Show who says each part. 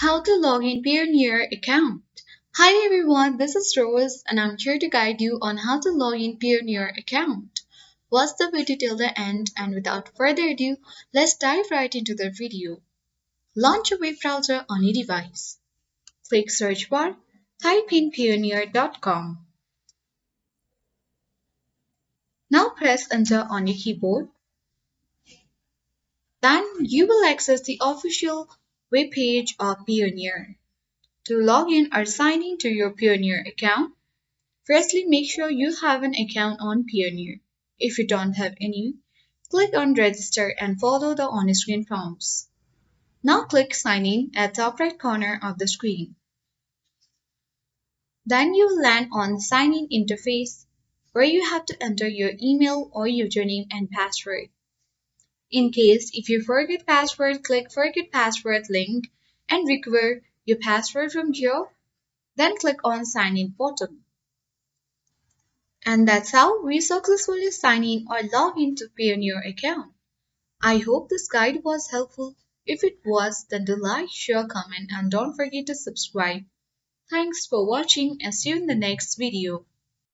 Speaker 1: How to log in Payoneer account. Hi everyone, this is Rose and I'm here to guide you on how to log in Payoneer account. Watch the video till the end and without further ado, let's dive right into the video. Launch a web browser on your device. Click search bar, type in payoneer.com. Now press enter on your keyboard. Then you will access the official web page of Payoneer. To log in or sign in to your Payoneer account, firstly make sure you have an account on Payoneer. If you don't have any, click on register and follow the on-screen prompts. Now click sign in at top right corner of the screen. Then you will land on sign in interface where you have to enter your email or username and password. In case if you forget password, click forget password link and recover your password from here. Then click on sign in button. And that's how we successfully sign in or log into Payoneer account. I hope this guide was helpful. If it was, then do like, share, comment and don't forget to subscribe. Thanks for watching and see you in the next video.